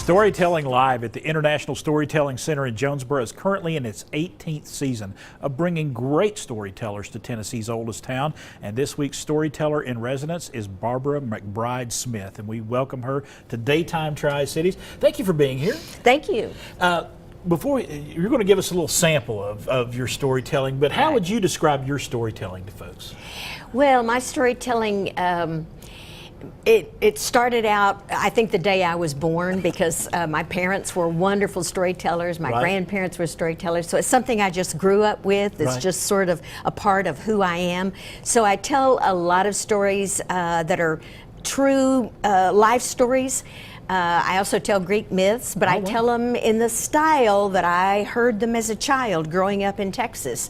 Storytelling Live at the International Storytelling Center in Jonesborough is currently in its 18th season of bringing great storytellers to Tennessee's oldest town. And this week's storyteller in residence is Barbara Mcbride Smith, and we welcome her to Daytime Tri-Cities. Thank you for being here. Thank you. You're going to give us a little sample of your storytelling, but how would you describe your storytelling to folks? Well, my storytelling, it started out, I think, the day I was born, because my parents were wonderful storytellers. My grandparents were storytellers. So it's something I just grew up with. It's just sort of a part of who I am. So I tell a lot of stories that are true life stories. I also tell Greek myths, but I tell them in the style that I heard them as a child growing up in Texas.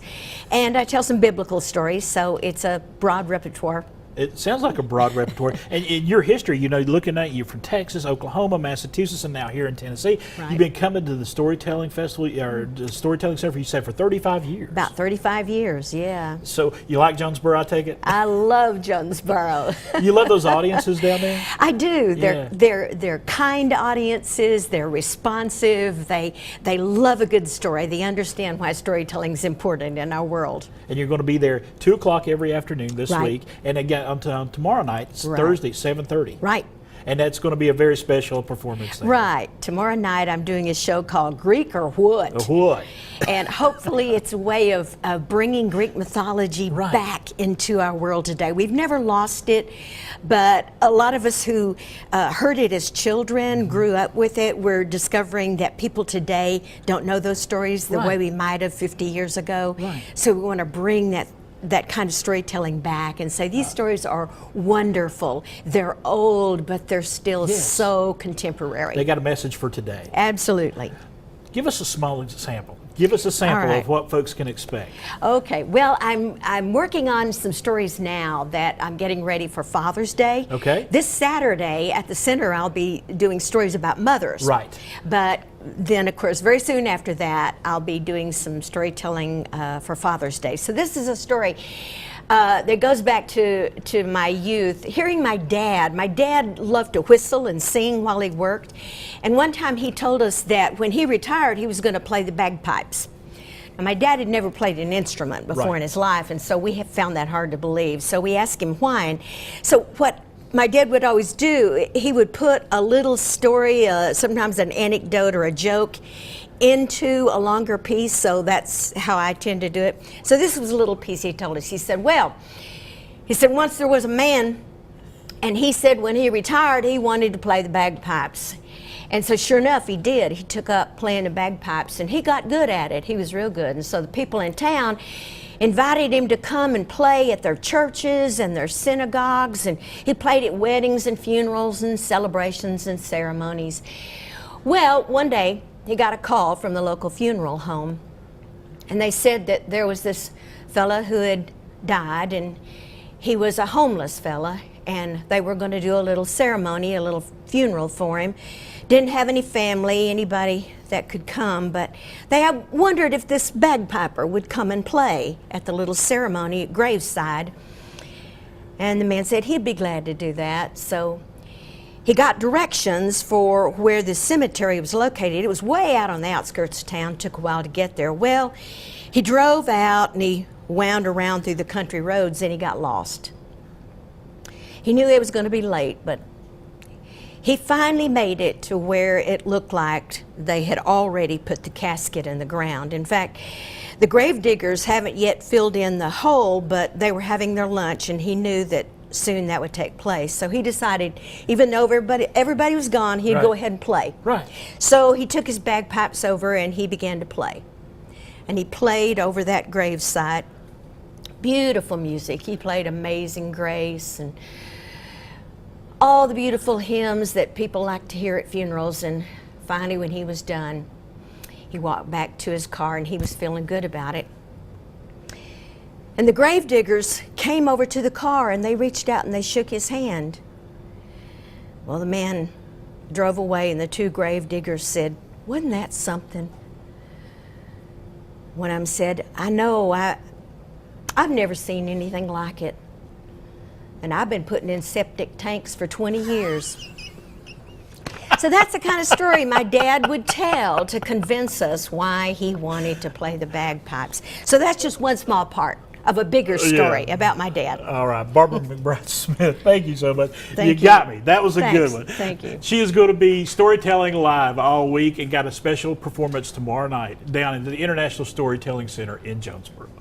And I tell some biblical stories, so it's a broad repertoire. It sounds like a broad repertoire. And in your history, you know, looking at you from Texas, Oklahoma, Massachusetts, and now here in Tennessee, you've been coming to the Storytelling Festival, or the Storytelling Center, you said, for 35 years. About 35 years, yeah. So you like Jonesborough, I take it? I love Jonesborough. You love those audiences down there? I do. They're kind audiences. They're responsive. They love a good story. They understand why storytelling is important in our world. And you're going to be there 2 o'clock every afternoon this week, and again on tomorrow night, it's Thursday, 7:30. Right. And that's going to be a very special performance there. Right. Tomorrow night I'm doing a show called Greek or What? What? And hopefully it's a way of bringing Greek mythology back into our world today. We've never lost it, but a lot of us who heard it as children, grew up with it, we're discovering that people today don't know those stories the way we might have 50 years ago. So we want to bring that kind of storytelling back and say these stories are wonderful. They're old, but they're still so contemporary. They got a message for today. Absolutely. Give us a small sample. Give us a sample of what folks can expect. Okay. Well, I'm working on some stories now that I'm getting ready for Father's Day. Okay. This Saturday at the center, I'll be doing stories about mothers. Right. But then, of course, very soon after that, I'll be doing some storytelling for Father's Day. So this is a story that goes back to my youth. Hearing my dad loved to whistle and sing while he worked. And one time he told us that when he retired, he was going to play the bagpipes. Now, my dad had never played an instrument before in his life, and so we have found that hard to believe. So we asked him why. And so what my dad would always do, he would put a little story, sometimes an anecdote or a joke, into a longer piece, so that's how I tend to do it. So this was a little piece he told us. He said, once there was a man, and he said when he retired, he wanted to play the bagpipes. And so sure enough, he did. He took up playing the bagpipes, and he got good at it. He was real good. And so the people in town invited him to come and play at their churches and their synagogues, and he played at weddings and funerals and celebrations and ceremonies. Well, one day, he got a call from the local funeral home, and they said that there was this fella who had died, and he was a homeless fella, and they were going to do a little ceremony, a little funeral for him. Didn't have any family, anybody that could come, but they wondered if this bagpiper would come and play at the little ceremony at graveside. And the man said he'd be glad to do that. So he got directions for where the cemetery was located. It was way out on the outskirts of town. Took a while to get there. Well, he drove out and he wound around through the country roads and he got lost. He knew it was going to be late, but he finally made it to where it looked like they had already put the casket in the ground. In fact, the grave diggers haven't yet filled in the hole, but they were having their lunch, and he knew that soon that would take place. So he decided, even though everybody was gone, he'd go ahead and play. So he took his bagpipes over and he began to play. And he played over that gravesite. Beautiful music. He played Amazing Grace and all the beautiful hymns that people like to hear at funerals. And finally, when he was done, he walked back to his car and he was feeling good about it. And the grave diggers came over to the car and they reached out and they shook his hand. Well, the man drove away and the two grave diggers said, "Wasn't that something?" One of them said, "I know, I've never seen anything like it. And I've been putting in septic tanks for 20 years. So that's the kind of story my dad would tell to convince us why he wanted to play the bagpipes. So that's just one small part of a bigger story about my dad. All right, Barbara Mcbride Smith, thank you so much. Thank you. Got me. That was a Thanks. good one. Thank you. She is going to be storytelling live all week and got a special performance tomorrow night down in the International Storytelling Center in Jonesborough.